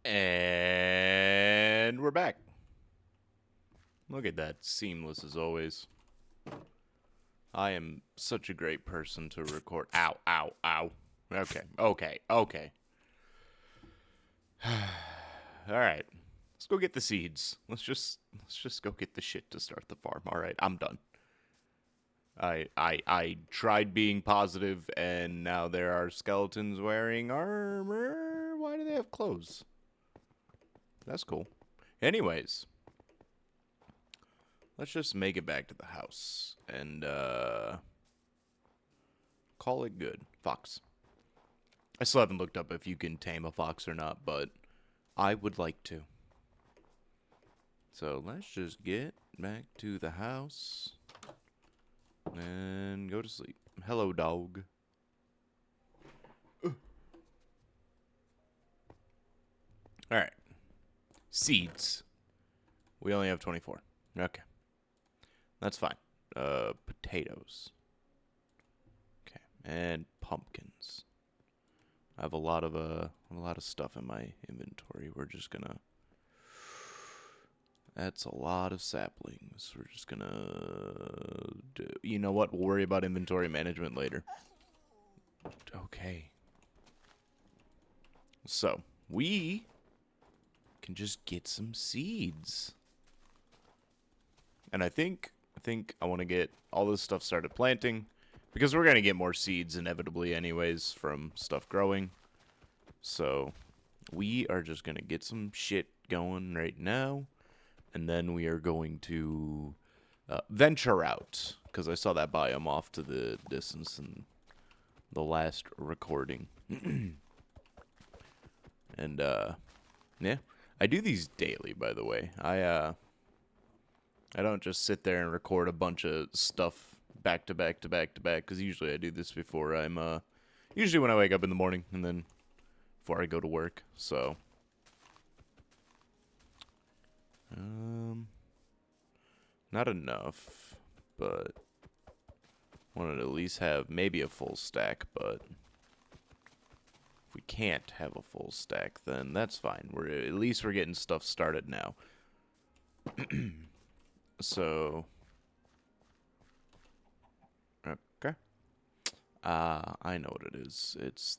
And we're back. Look at that, seamless as always. I am such a great person to record. Ow, ow, ow. Okay. All right. Let's go get the seeds. Let's just go get the shit to start the farm. All right, I'm done. I tried being positive, and now there are skeletons wearing armor. Why do they have clothes? That's cool. Anyways, let's just make it back to the house and call it good. Fox. I still haven't looked up if you can tame a fox or not, but I would like to. So let's just get back to the house and go to sleep. Hello, dog. Alright. Seeds. We only have 24. Okay. That's fine. Potatoes. Okay. And pumpkins. I have a lot of stuff in my inventory. We're just gonna. That's a lot of saplings. We're just gonna. You know what? We'll worry about inventory management later. Okay. So we can just get some seeds, and I think I want to get all this stuff started planting. Because we're going to get more seeds inevitably anyways from stuff growing. So we are just going to get some shit going right now. And then we are going to venture out. Because I saw that biome off to the distance in the last recording. And yeah. I do these daily, by the way. I don't just sit there and record a bunch of stuff back to back to back to back, because usually I do this before I'm usually when I wake up in the morning and then before I go to work. So not enough, but wanted to at least have maybe a full stack. But if we can't have a full stack, then that's fine. At least we're getting stuff started now. So okay. I know what it is. It's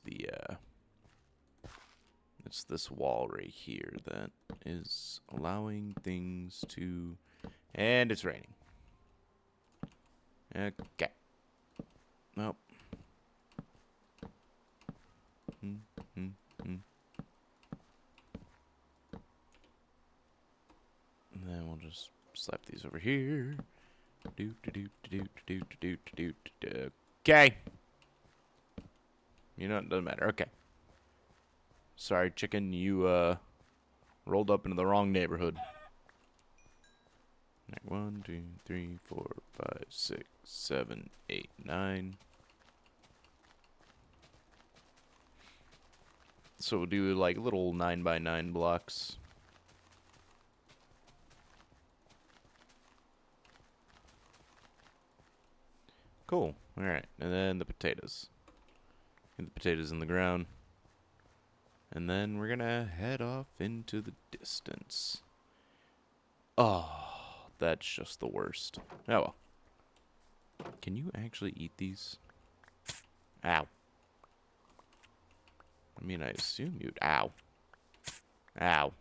this wall right here that is allowing things to, and it's raining. Okay. Nope. And then we'll just slap these over here. Okay. You know, it doesn't matter. Okay. Sorry, chicken. You, rolled up into the wrong neighborhood. Like 1, 2, 3, 4, 5, 6, 7, 8, 9. So we'll do like little 9x9 blocks. Cool. Alright. And then the potatoes. Get the potatoes in the ground. And then we're gonna head off into the distance. Oh, that's just the worst. Oh well. Can you actually eat these? Ow. I mean, I assume you'd. Ow. Ow.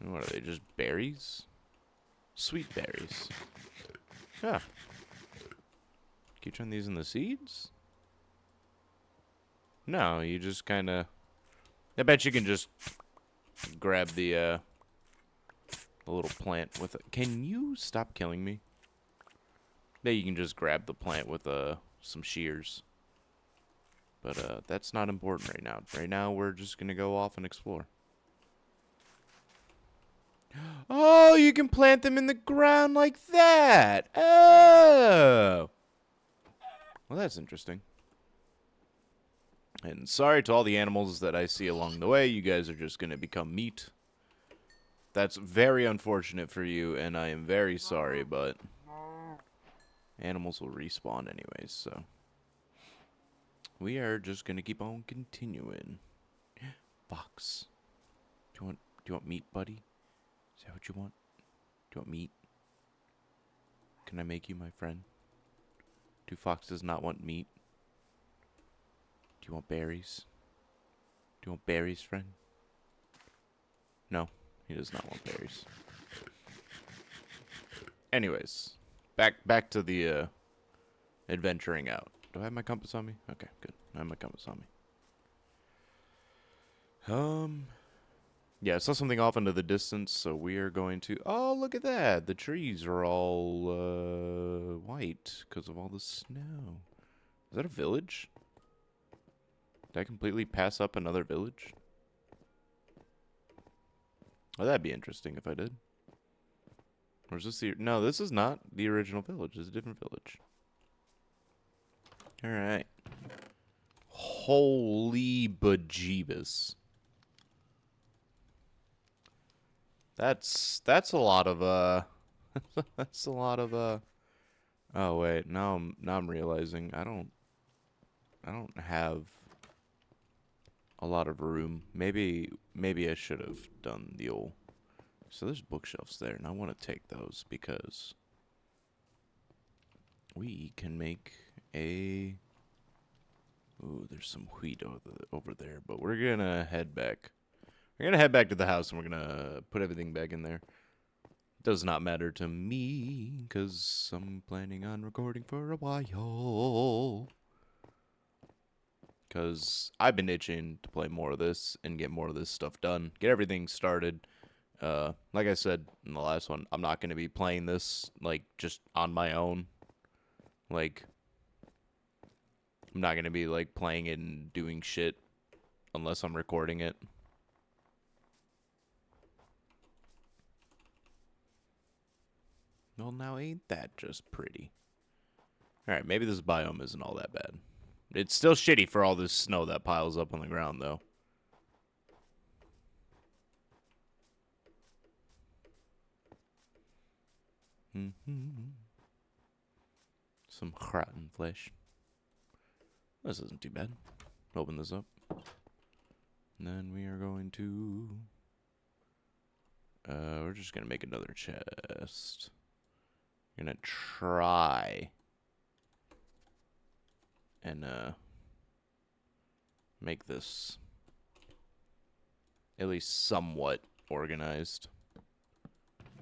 What are they, just berries? Sweet berries. Huh. Can you turn these into seeds? No, you just kind of. I bet you can just grab the little plant with it. Can you stop killing me? Yeah, you can just grab the plant with some shears. But that's not important right now. Right now, we're just gonna go off and explore. Oh, you can plant them in the ground like that. Oh. Well, that's interesting. And sorry to all the animals that I see along the way. You guys are just going to become meat. That's very unfortunate for you, and I am very sorry, but animals will respawn anyways, so. We are just going to keep on continuing. Fox. Do you want meat, buddy? Is that what you want? Do you want meat? Can I make you my friend? Do foxes not want meat? Do you want berries? Do you want berries, friend? No, he does not want berries. Anyways, back to the adventuring out. Do I have my compass on me? Okay, good. I have my compass on me. Yeah, I saw something off into the distance, so we are going to... Oh, look at that! The trees are all white because of all the snow. Is that a village? Did I completely pass up another village? Oh, that'd be interesting if I did. Or is this the... No, this is not the original village. It's a different village. Alright. Holy bejeebus. That's a lot of that's a lot of oh wait, now I'm realizing I don't have a lot of room. Maybe I should have done the old... So there's bookshelves there, and I want to take those because we can make a... Ooh, there's some wheat over there, but we're gonna head back. We're gonna head back to the house, and we're gonna put everything back in there. Does not matter to me, because I'm planning on recording for a while. Because I've been itching to play more of this and get more of this stuff done. Get everything started. Like I said in the last one, I'm not going to be playing this, like, just on my own. Like, I'm not going to be, like, playing it and doing shit unless I'm recording it. Well, now ain't that just pretty? Alright, maybe this biome isn't all that bad. It's still shitty for all this snow that piles up on the ground, though. Some rotten flesh. This isn't too bad. Open this up. And then we are going to... we're just gonna make another chest. Gonna try and make this at least somewhat organized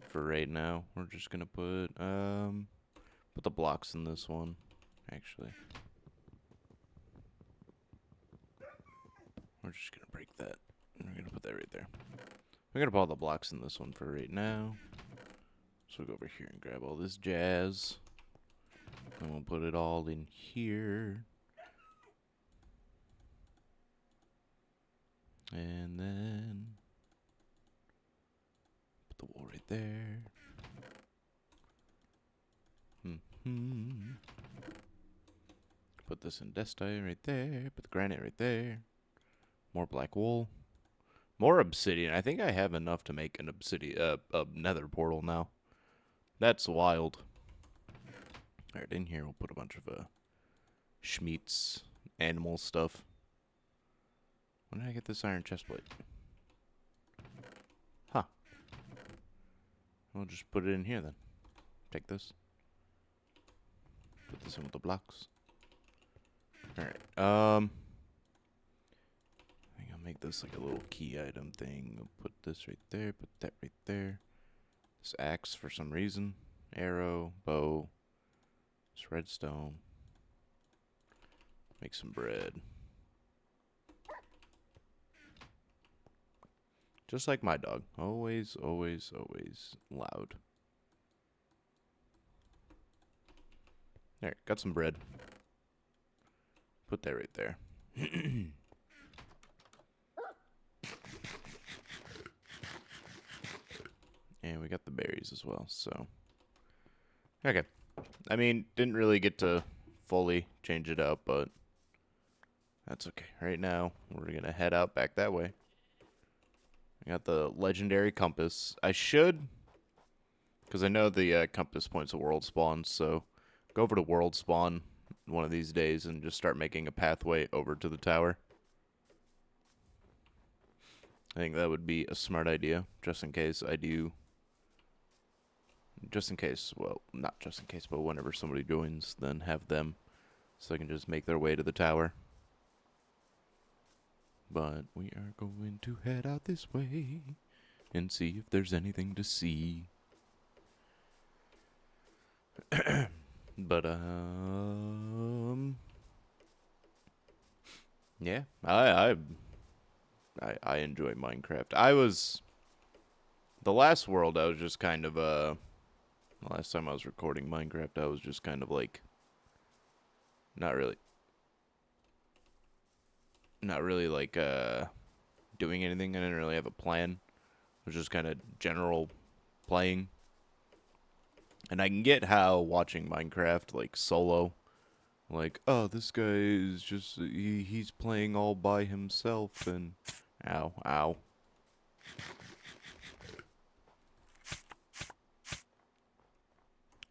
for right now. We're just gonna put the blocks in this one, actually. We're just gonna break that. And we're gonna put that right there. We're gonna put all the blocks in this one for right now. So we'll go over here and grab all this jazz. And we'll put it all in here. And then put the wall right there. Put this indestite right there. Put the granite right there. More black wool. More obsidian. I think I have enough to make an obsidian, a nether portal now. That's wild. Alright, in here we'll put a bunch of Schmeats animal stuff. When did I get this iron chestplate? Huh. We'll just put it in here then. Take this. Put this in with the blocks. Alright, I think I'll make this like a little key item thing. We'll put this right there, put that right there. This axe for some reason. Arrow, bow, this redstone. Make some bread. Just like my dog. Always, always, always loud. There, got some bread. Put that right there. And we got the berries as well, so. Okay. I mean, didn't really get to fully change it up, but that's okay. Right now, we're going to head out back that way. I got the legendary compass. I should, because I know the compass points at world spawn, so go over to world spawn one of these days and just start making a pathway over to the tower. I think that would be a smart idea, just in case I do. Just in case, well, not just in case, but whenever somebody joins, then have them, so I can just make their way to the tower. But we are going to head out this way and see if there's anything to see. But, yeah, I enjoy Minecraft. The last world, I was just kind of, the last time I was recording Minecraft, I was just kind of like, not really like, doing anything. I didn't really have a plan. It was just kind of general playing. And I can get how watching Minecraft, like, solo, like, oh, this guy is just, he's playing all by himself, and, ow, ow.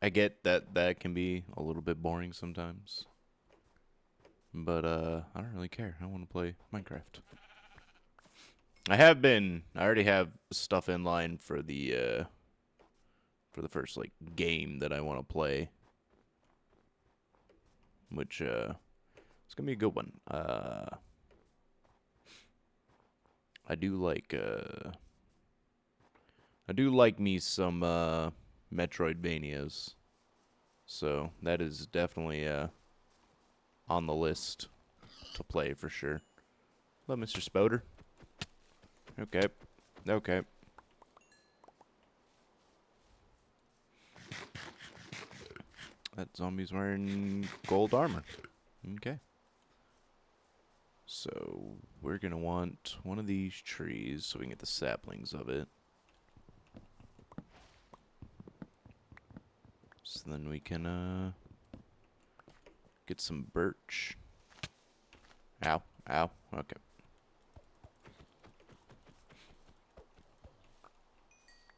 I get that can be a little bit boring sometimes. But, I don't really care. I want to play Minecraft. I already have stuff in line for the first, like, game that I want to play. Which, it's gonna be a good one. I do like me some, Metroidvanias. So, that is definitely, on the list to play for sure. Hello, Mr. Spoder. Okay. Okay. That zombie's wearing gold armor. Okay. So, we're gonna want one of these trees so we can get the saplings of it. So then we can, get some birch. Ow. Ow. Okay.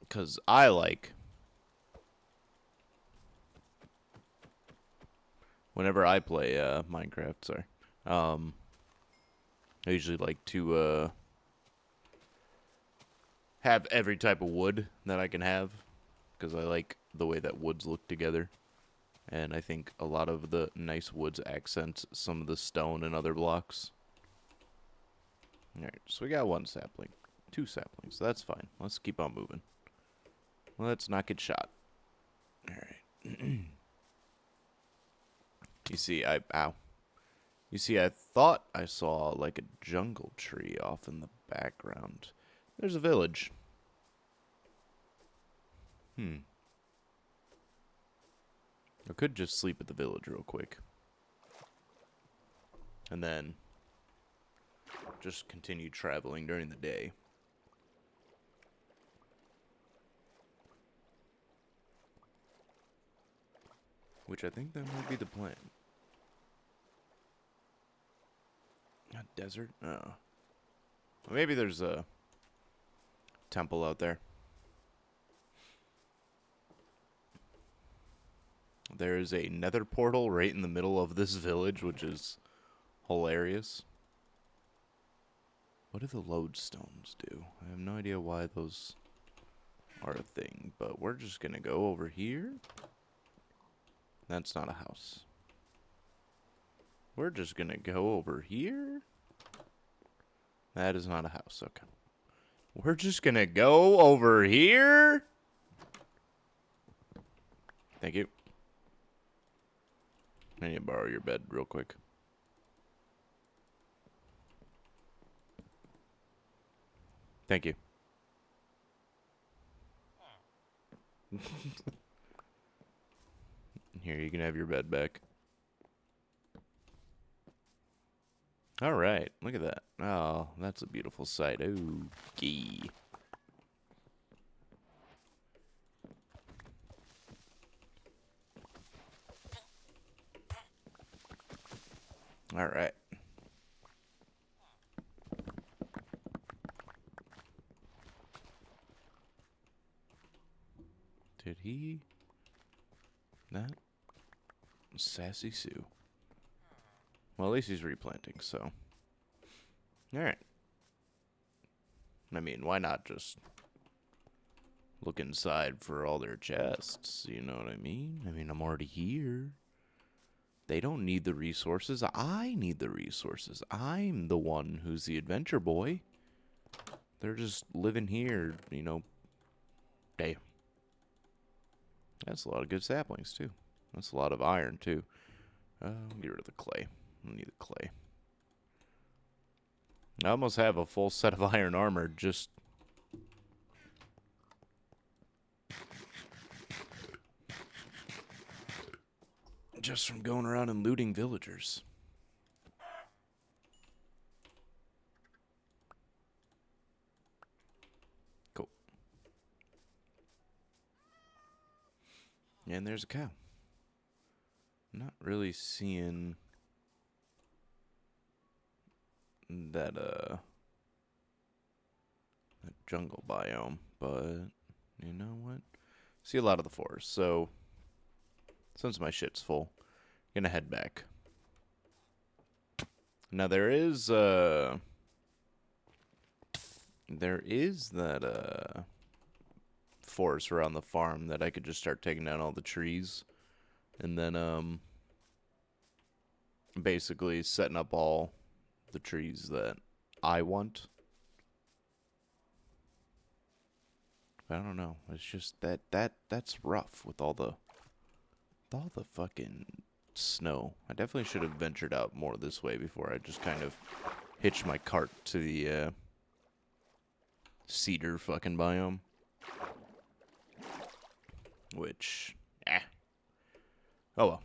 Because I like... Whenever I play, Minecraft, sorry. I usually like to, have every type of wood that I can have. Because I like the way that woods look together. And I think a lot of the nice woods accent some of the stone and other blocks. Alright, so we got one sapling. 2 saplings, that's fine. Let's keep on moving. Let's not get shot. Alright. You see, You see, I thought I saw, like, a jungle tree off in the background. There's a village. I could just sleep at the village real quick. And then just continue traveling during the day. Which I think that might be the plan. A desert? Oh. Maybe there's a temple out there. There is a nether portal right in the middle of this village, which is hilarious. What do the lodestones do? I have no idea why those are a thing, but we're just gonna go over here. That's not a house. We're just gonna go over here. That is not a house, okay. We're just gonna go over here. Thank you. I need to borrow your bed real quick. Thank you. Here, you can have your bed back. Alright, look at that. Oh, that's a beautiful sight. Okay. Alright. Did he? That? Sassy Sue. Well, at least he's replanting, so. Alright. I mean, why not just look inside for all their chests? You know what I mean? I mean, I'm already here. They don't need the resources. I need the resources. I'm the one who's the adventure boy. They're just living here, you know. Damn. That's a lot of good saplings, too. That's a lot of iron, too. Get rid of the clay. I need the clay. I almost have a full set of iron armor just... just from going around and looting villagers. Cool. And there's a cow. Not really seeing that that jungle biome, but you know what? See a lot of the forest, so since my shit's full, I'm gonna head back. Now there is that forest around the farm that I could just start taking down all the trees and then basically setting up all the trees that I want. I don't know. It's just that's rough with all the fucking snow. I definitely should have ventured out more this way before I just kind of hitched my cart to the cedar fucking biome. Which, oh well.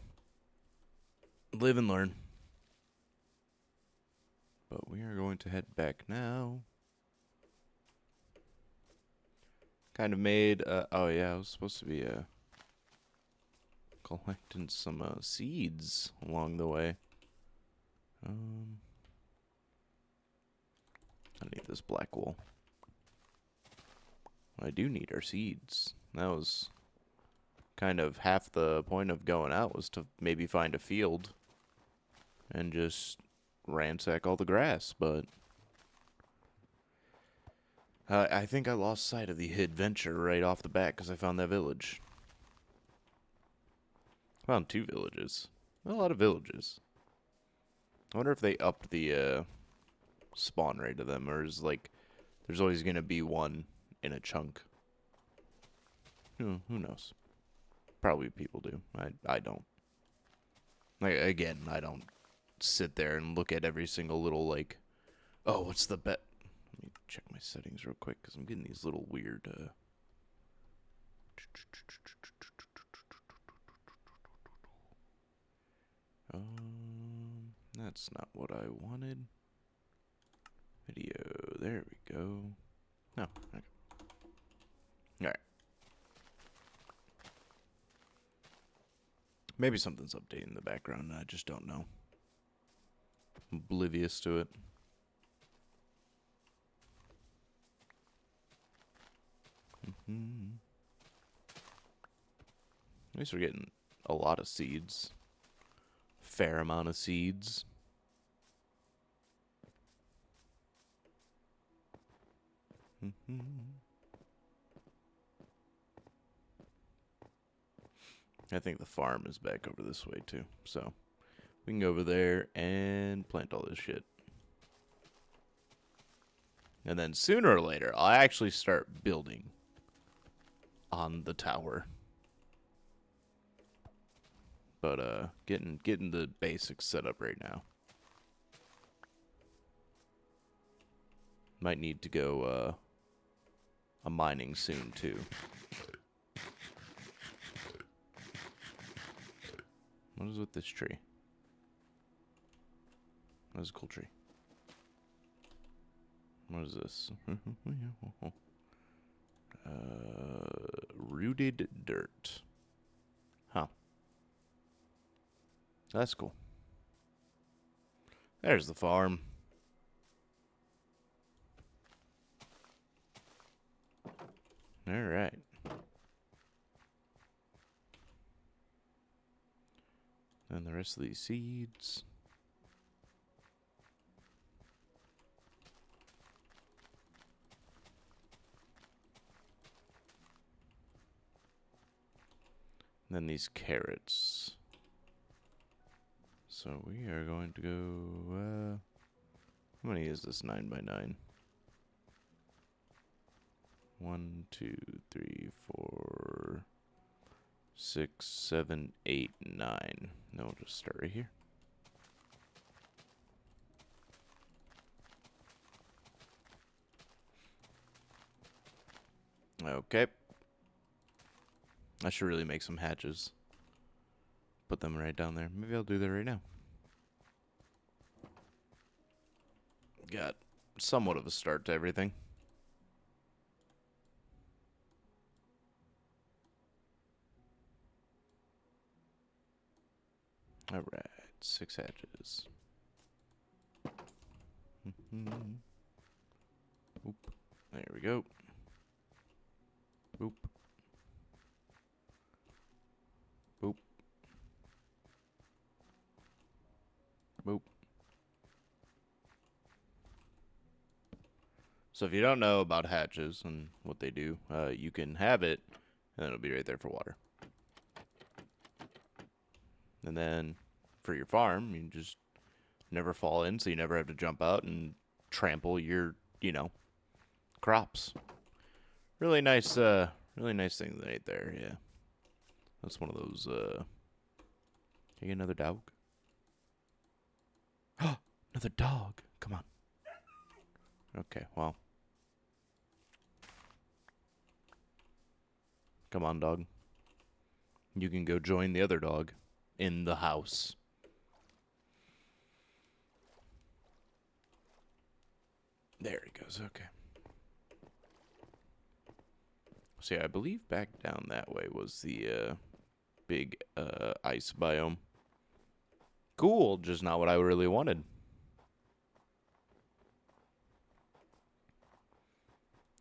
Live and learn. But we are going to head back now. Kind of made, oh yeah, I was supposed to be, collecting some, seeds along the way. I need this black wool. I do need our seeds. That was kind of half the point of going out, was to maybe find a field and just ransack all the grass, but I think I lost sight of the adventure right off the bat because I found that village. Found 2 villages. A lot of villages. I wonder if they upped the spawn rate of them, or is like there's always gonna be one in a chunk. Who knows? Probably people do. I don't. Like, again, I don't sit there and look at every single little, like, oh, what's the bet? Let me check my settings real quick, because I'm getting these little weird, that's not what I wanted. Video, there we go. No, okay. Alright. Maybe something's updating in the background, and I just don't know. I'm oblivious to it. At least we're getting a lot of seeds. Fair amount of seeds. I think the farm is back over this way too, so we can go over there and plant all this shit. And then sooner or later, I'll actually start building on the tower. But getting the basics set up right now. Might need to go a mining soon too. What is with this tree? That is a cool tree. What is this? Rooted dirt. Huh. That's cool. There's the farm. Alright. And the rest of these seeds. Then these carrots. So we are going to go, how many is this 9x9? 1, 2, 3, 4, 6, 7, 8, 9. No, we'll just start right here. Okay. I should really make some hatches. Put them right down there. Maybe I'll do that right now. Got somewhat of a start to everything. Alright, 6 hatches. Oop. There we go. Boop. Boop. Boop. So if you don't know about hatches and what they do, you can have it, and it'll be right there for water. And then for your farm, you just never fall in, so you never have to jump out and trample your, crops. Really nice thing right there, yeah. That's one of those, Can you get another dog? Another dog! Come on. Okay, well. Come on, dog. You can go join the other dog in the house. There he goes, okay. So yeah, I believe back down that way was the big ice biome. Cool, just not what I really wanted.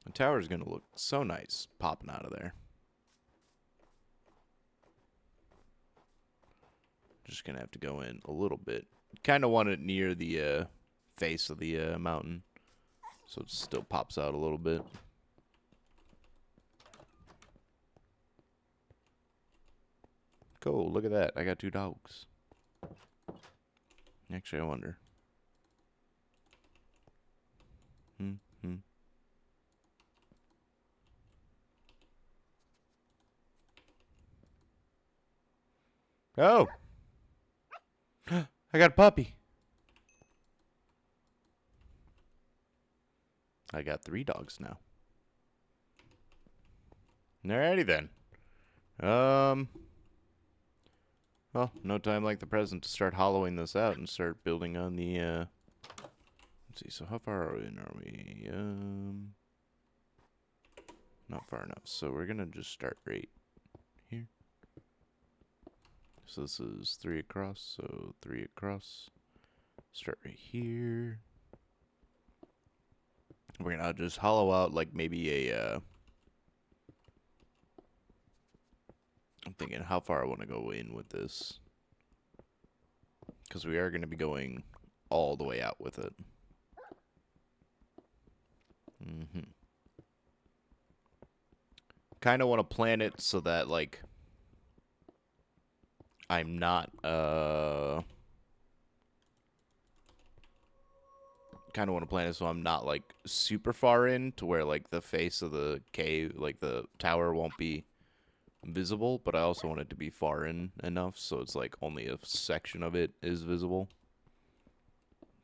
The tower's gonna look so nice popping out of there. Just gonna have to go in a little bit. Kind of want it near the face of the mountain, so it still pops out a little bit. Cool, look at that. I got 2 dogs. Actually, I wonder. Oh! I got a puppy. I got 3 dogs now. Alrighty then. Well, no time like the present to start hollowing this out and start building on the, let's see, so how far in are we? Not far enough. So we're gonna just start right here. So this is 3 across, so 3 across. Start right here. We're gonna just hollow out like maybe a, I'm thinking how far I want to go in with this. Because we are going to be going all the way out with it. Kind of want to plan it so that, like, I'm not, kind of want to plan it so I'm not, like, super far in to where, like, the face of the cave, like, the tower won't be visible, but I also want it to be far in enough so it's, like, only a section of it is visible.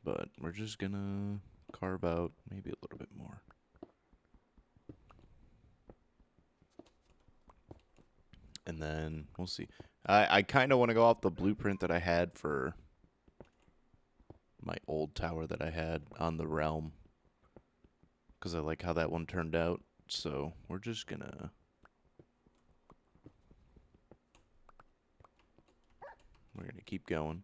But we're just gonna carve out maybe a little bit more. And then we'll see. I kind of want to go off the blueprint that I had for my old tower that I had on the realm. Because I like how that one turned out. So we're just gonna... We're gonna keep going.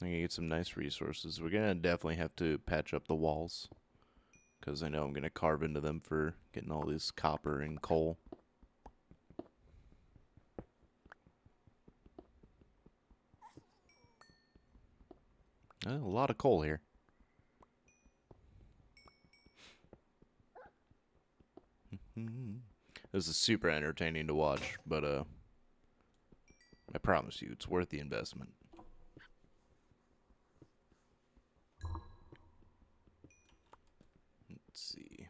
I'm gonna get some nice resources. We're gonna definitely have to patch up the walls. Because I know I'm gonna carve into them for getting all this copper and coal. A lot of coal here. This is super entertaining to watch, but I promise you, it's worth the investment. Let's see.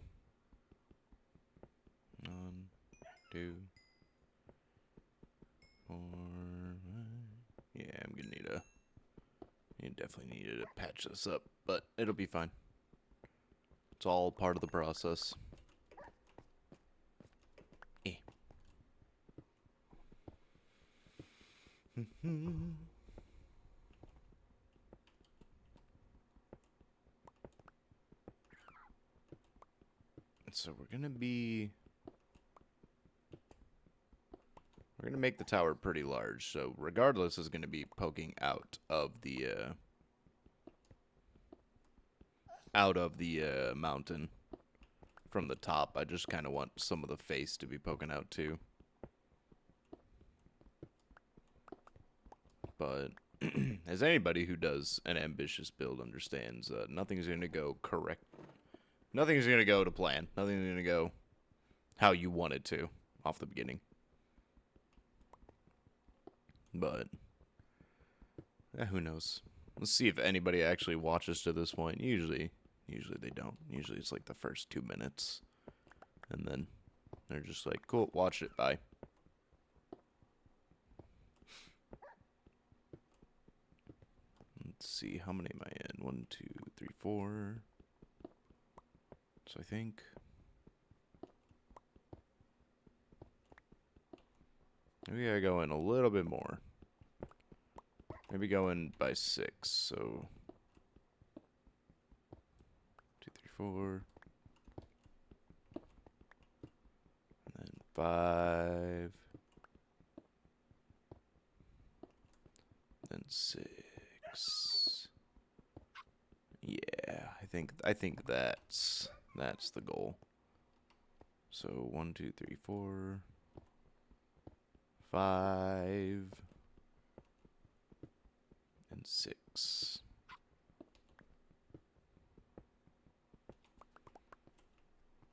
1, 2, 4. Yeah, I'm gonna need to. You definitely needed to patch this up, but it'll be fine. It's all part of the process. Eh. So we're gonna make the tower pretty large. So regardless, is gonna be poking out of the mountain from the top. I just kind of want some of the face to be poking out too. But as anybody who does an ambitious build understands, nothing's gonna go correct. Nothing's gonna go to plan. Nothing's gonna go how you want it to off the beginning. But who knows? Let's see if anybody actually watches to this point. Usually they don't. Usually it's like the first 2 minutes, and then they're just like, "Cool, watch it, bye." Let's see, how many am I in? 1, 2, 3, 4. So I think maybe I go in a little bit more. Maybe go in by 6. So 2, 3, 4, and then 5, then 6. Yeah, I think that's the goal. So 1, 2, 3, 4, 5, and 6.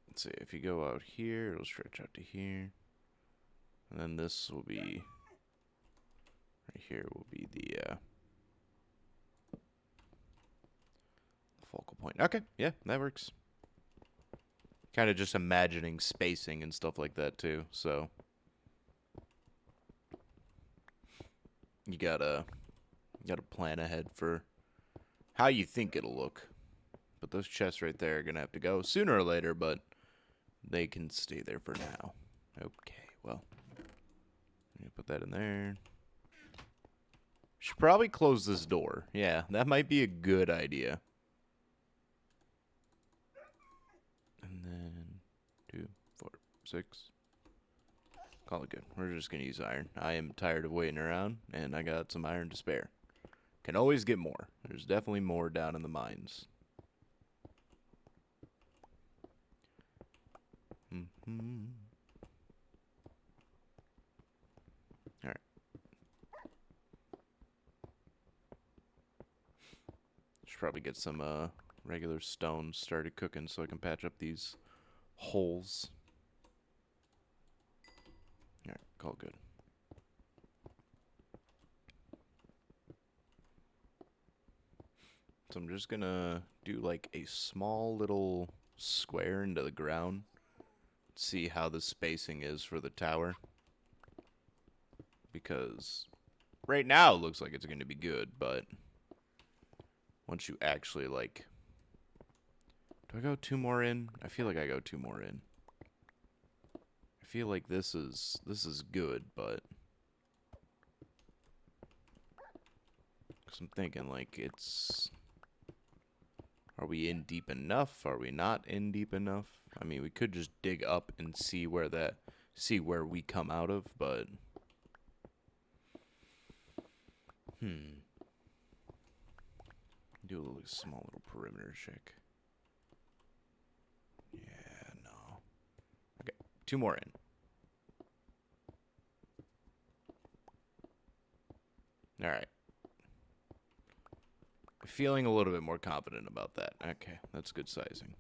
Let's see, if you go out here, it'll stretch out to here. And then this will be, right here will be the focal point. Okay, yeah, that works. Kind of just imagining spacing and stuff like that too, so you gotta plan ahead for how you think it'll look. But those chests right there are gonna have to go sooner or later, but they can stay there for now. Okay, well, I'm gonna put that in there. Should probably close this door. Yeah, that might be a good idea. And then 2, 4, 6. Call it good. We're just gonna use iron. I am tired of waiting around, and I got some iron to spare. Can always get more. There's definitely more down in the mines. Alright. Should probably get some regular stone started cooking so I can patch up these holes. Alright, call it good. So I'm just gonna do like a small little square into the ground. See how the spacing is for the tower. Because right now it looks like it's gonna be good, but once you actually like... Do I go 2 more in? I feel like I go 2 more in. I feel like this is good, but... Because I'm thinking like it's... Are we in deep enough? Are we not in deep enough? I mean, we could just dig up and see where we come out of, but... Do a little small little perimeter check. Yeah, no. Okay, 2 more in. Alright. Feeling a little bit more confident about that. Okay, that's good sizing.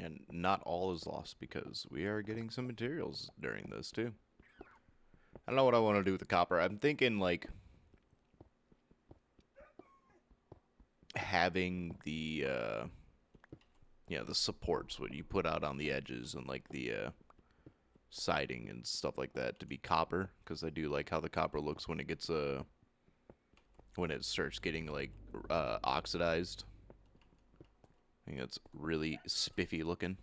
And not all is lost because we are getting some materials during this too. I don't know what I want to do with the copper. I'm thinking like having the the supports, what you put out on the edges, and like the siding and stuff like that to be copper, because I do like how the copper looks when it gets when it starts getting like oxidized. I think that's really spiffy looking.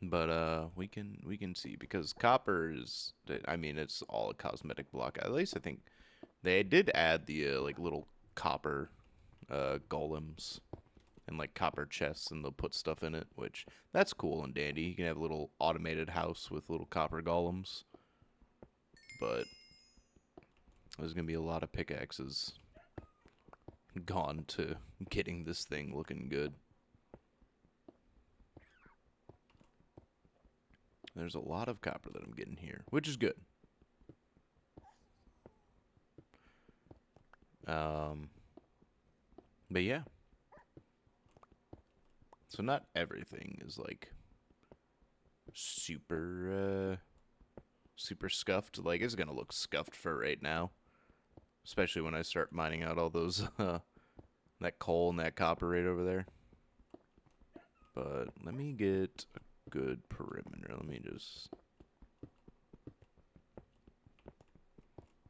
But we can see, because copper is, I mean, it's all a cosmetic block. At least I think they did add the like little copper golems and like copper chests, and they'll put stuff in it, which that's cool and dandy. You can have a little automated house with little copper golems. But there's gonna be a lot of pickaxes gone to getting this thing looking good. There's a lot of copper that I'm getting here, which is good. But yeah. So not everything is like super super scuffed. Like, it's gonna look scuffed for right now, especially when I start mining out all those that coal and that copper right over there. But let me get a good perimeter. Let me just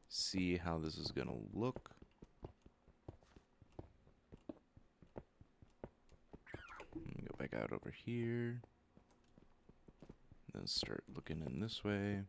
see how this is gonna look. Go back out over here. Then start looking in this way.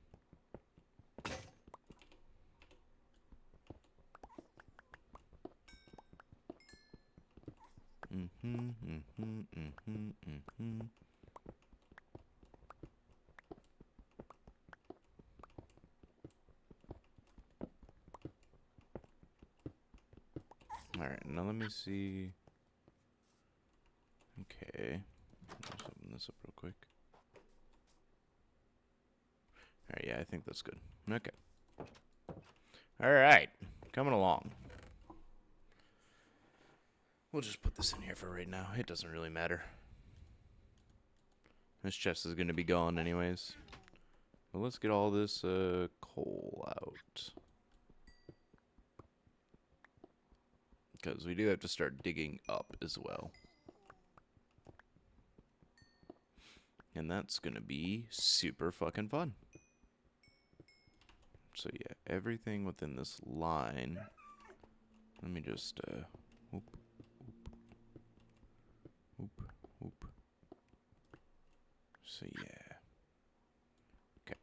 Alright, now let me see. Okay. Let's open this up real quick. Alright, yeah, I think that's good. Okay. Alright, coming along. We'll just put this in here for right now. It doesn't really matter. This chest is going to be gone anyways. Well, let's get all this coal out. Because we do have to start digging up as well. And that's going to be super fucking fun. So yeah, everything within this line. Let me just whoop, whoop, whoop, whoop. So yeah. Okay.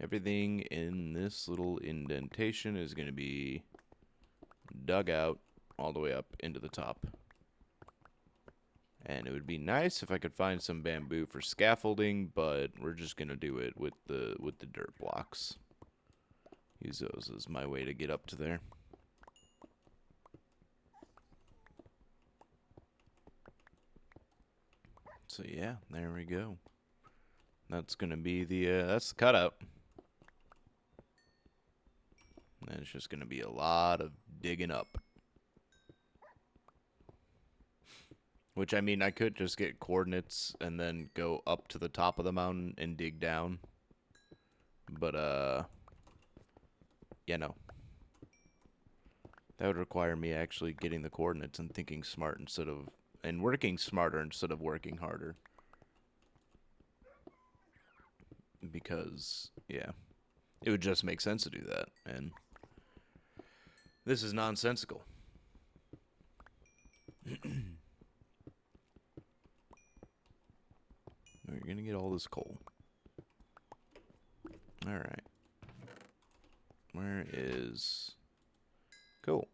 Everything in this little indentation is going to be dug out all the way up into the top. And it would be nice if I could find some bamboo for scaffolding, but we're just gonna do it with the dirt blocks. Use those as my way to get up to there. So yeah, there we go. That's gonna be the that's the cutout. And it's just gonna be a lot of digging up. Which, I mean, I could just get coordinates and then go up to the top of the mountain and dig down. But, yeah, no. That would require me actually getting the coordinates and thinking smart instead of... and working smarter instead of working harder. Because, yeah. It would just make sense to do that. And this is nonsensical. We're gonna get all this coal. Alright. Where is... Cool.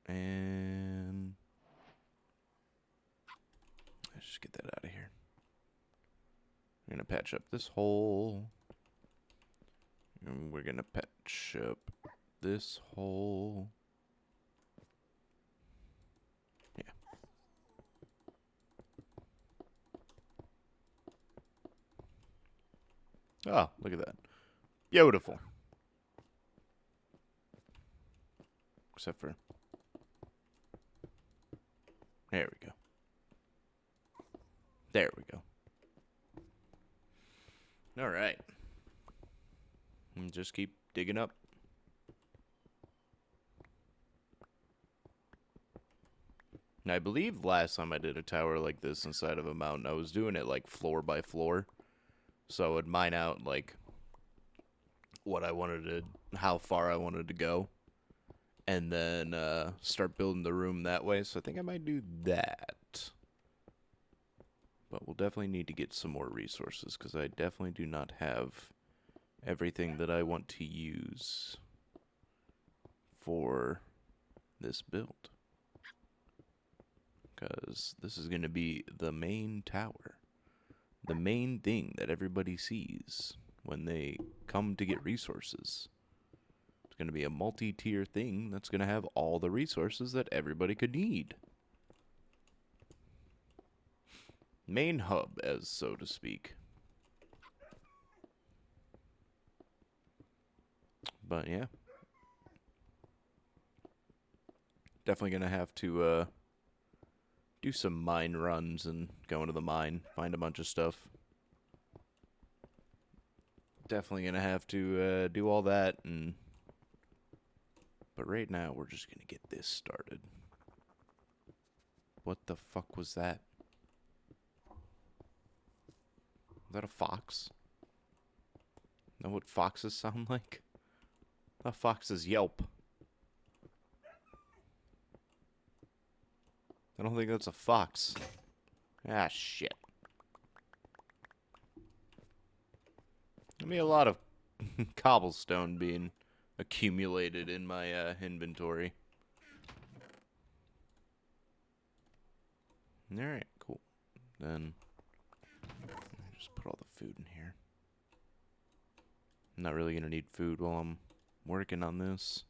And... let's just get that out of here. We're gonna patch up this hole. And we're gonna patch up this hole. Oh, look at that. Beautiful. Except for There we go. There we go. All right. And just keep digging up. And I believe last time I did a tower like this inside of a mountain, I was doing it like floor by floor. So I would mine out like what I wanted to, how far I wanted to go. And then start building the room that way. So I think I might do that. But we'll definitely need to get some more resources, because I definitely do not have everything that I want to use for this build. Because this is going to be the main tower. The main thing that everybody sees when they come to get resources. It's going to be a multi-tier thing that's going to have all the resources that everybody could need. Main hub, as so to speak. But yeah. Definitely going to have to do some mine runs and go into the mine, find a bunch of stuff. Definitely going to have to do all that. But right now, we're just going to get this started. What the fuck was that? Is that a fox? Know what foxes sound like? A foxes yelp. I don't think that's a fox. Ah, shit. I mean, a lot of cobblestone being accumulated in my inventory. Alright, cool. Then just put all the food in here. I'm not really gonna need food while I'm working on this.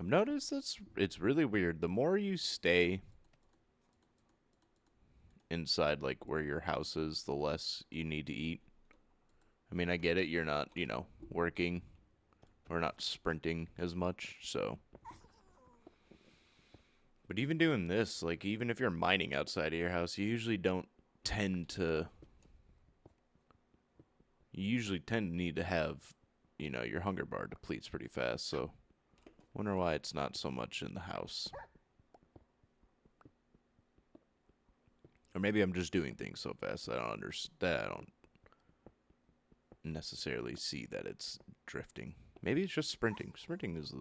I've noticed it's really weird. The more you stay inside, like, where your house is, the less you need to eat. I mean, I get it. You're not, working or not sprinting as much, so. But even doing this, like, even if you're mining outside of your house, you usually tend to need to have, your hunger bar depletes pretty fast, so. Wonder why it's not so much in the house. Or maybe I'm just doing things so fast that I don't necessarily see that it's drifting. Maybe it's just sprinting. Sprinting is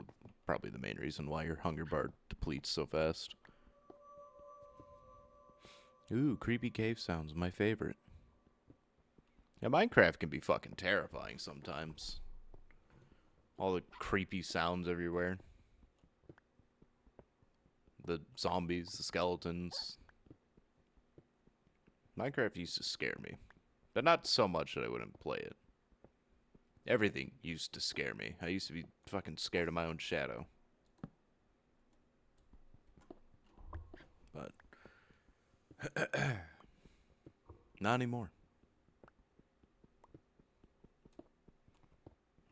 probably the main reason why your hunger bar depletes so fast. Ooh, creepy cave sounds, my favorite. Yeah, Minecraft can be fucking terrifying sometimes. All the creepy sounds everywhere. The zombies, the skeletons. Minecraft used to scare me. But not so much that I wouldn't play it. Everything used to scare me. I used to be fucking scared of my own shadow. But not anymore.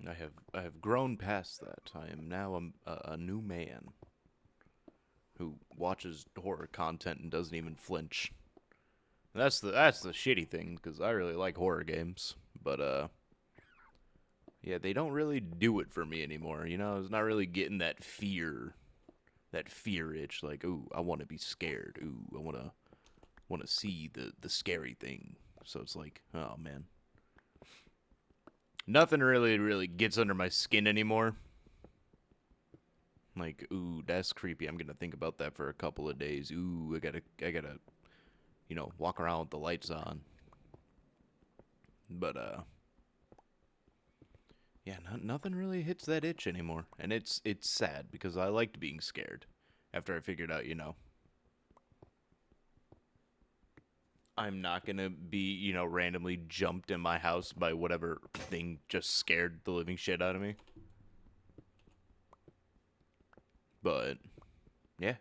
I have grown past that. I am now a new man who watches horror content and doesn't even flinch. That's the shitty thing, because I really like horror games, but yeah, they don't really do it for me anymore. It's not really getting that fear itch. Like, ooh, I want to be scared. Ooh, I want to see the scary thing. So it's like, oh man. Nothing really gets under my skin anymore. Like, ooh, that's creepy. I'm gonna think about that for a couple of days. Ooh, I gotta, walk around with the lights on. But yeah, nothing really hits that itch anymore, and it's sad because I liked being scared. After I figured out, I'm not gonna be, randomly jumped in my house by whatever thing just scared the living shit out of me. But, yeah.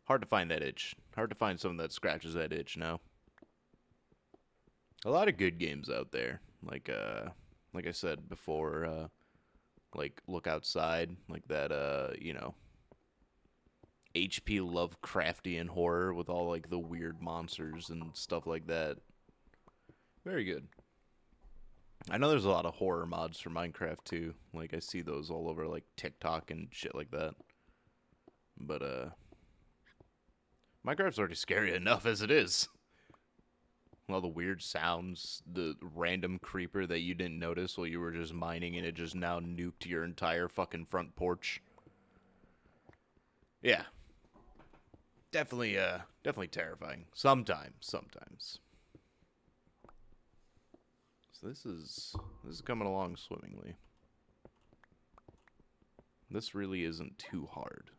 Hard to find that itch. Hard to find something that scratches that itch now. A lot of good games out there. Like I said before, like Look Outside. Like that, HP Lovecraftian horror with all like the weird monsters and stuff like that. Very good. I know there's a lot of horror mods for Minecraft too. Like I see those all over like TikTok and shit like that. But Minecraft's already scary enough as it is. All the weird sounds, the random creeper that you didn't notice while you were just mining and it just now nuked your entire fucking front porch. Yeah. Definitely terrifying. Sometimes. So this is coming along swimmingly. This really isn't too hard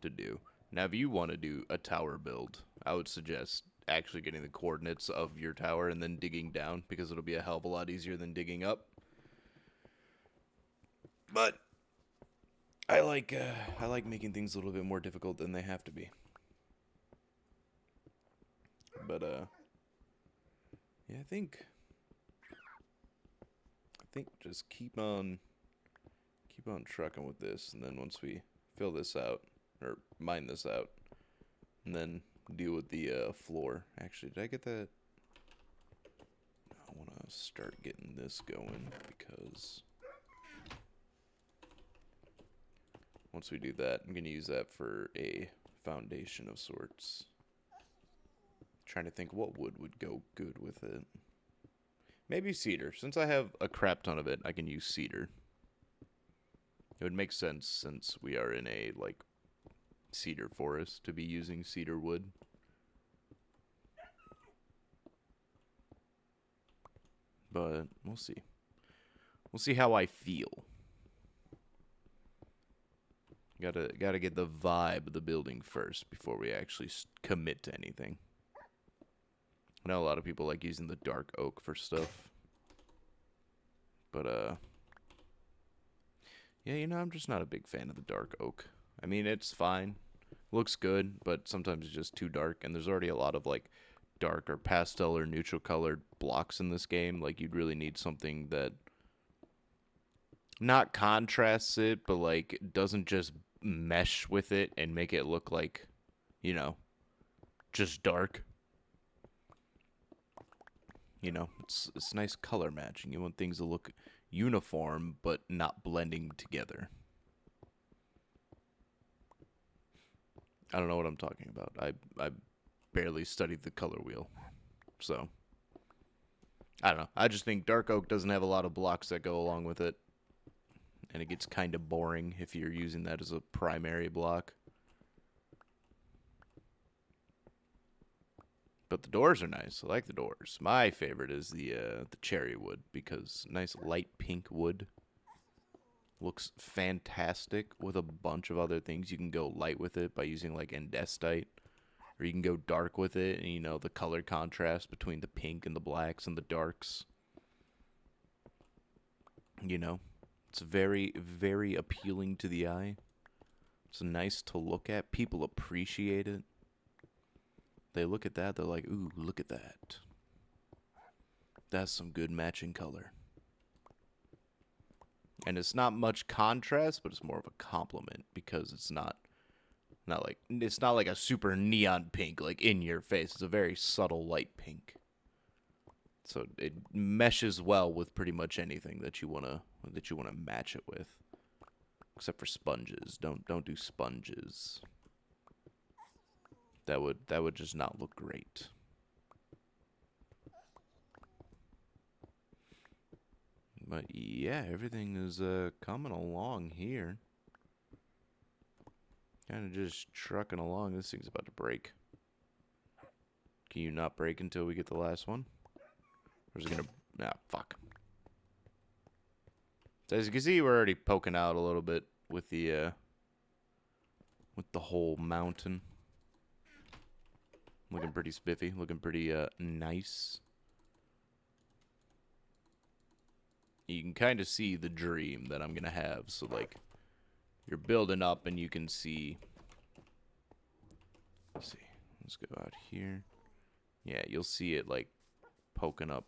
to do. Now, if you want to do a tower build, I would suggest actually getting the coordinates of your tower and then digging down, because it'll be a hell of a lot easier than digging up. But I like making things a little bit more difficult than they have to be. But yeah, I think just keep on trucking with this, and then once we fill this out or mine this out, and then deal with the floor. Actually, did I get that? I want to start getting this going, because once we do that, I'm going to use that for a foundation of sorts. Trying to think what wood would go good with it. Maybe cedar. Since I have a crap ton of it, I can use cedar. It would make sense since we are in a, like, cedar forest to be using cedar wood. But we'll see. We'll see how I feel. Gotta get the vibe of the building first before we actually commit to anything. I know a lot of people like using the dark oak for stuff. But, yeah, you know, I'm just not a big fan of the dark oak. I mean, it's fine. Looks good, but sometimes it's just too dark. And there's already a lot of, like, dark or pastel or neutral colored blocks in this game. Like, you'd really need something that not contrasts it, but, like, doesn't just mesh with it and make it look like, you know, just dark. You know, it's nice color matching. You want things to look uniform, but not blending together. I don't know what I'm talking about. I barely studied the color wheel. So, I don't know. I just think dark oak doesn't have a lot of blocks that go along with it. And it gets kind of boring if you're using that as a primary block. But the doors are nice. I like the doors. My favorite is the cherry wood, because nice light pink wood looks fantastic with a bunch of other things. You can go light with it by using like andesite, or you can go dark with it, and you know the color contrast between the pink and the blacks and the darks. You know, it's very, very appealing to the eye. It's nice to look at. People appreciate it. They look at that, they're like, ooh, look at that. That's some good matching color. And it's not much contrast, but it's more of a compliment, because it's not like a super neon pink, like in your face. It's a very subtle light pink. So it meshes well with pretty much anything that you wanna match it with. Except for sponges. Don't do sponges. That would just not look great. But yeah, everything is coming along here. Kind of just trucking along. This thing's about to break. Can you not break until we get the last one? Or is it gonna... Nah, fuck. So as you can see, we're already poking out a little bit with the whole mountain. Looking pretty spiffy. Looking pretty nice. You can kind of see the dream that I'm going to have. So, like, you're building up and you can see... Let's see. Let's go out here. Yeah, you'll see it, like, poking up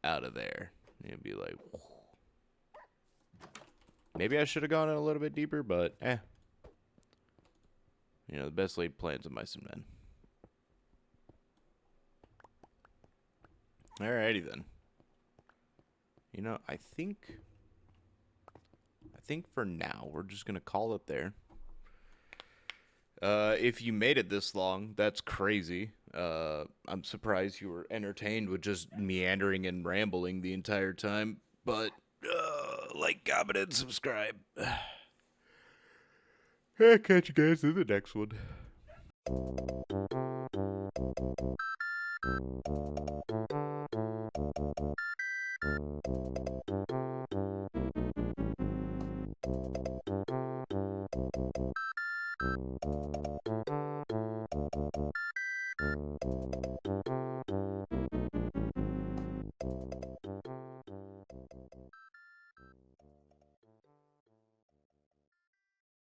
out of there. And it'll be like... Maybe I should have gone in a little bit deeper, but, You know, the best laid plans of mice and men. Alrighty then. You know, I think for now we're just gonna call it there. If you made it this long, that's crazy. I'm surprised you were entertained with just meandering and rambling the entire time. But like, comment, and subscribe. I'll catch you guys in the next one.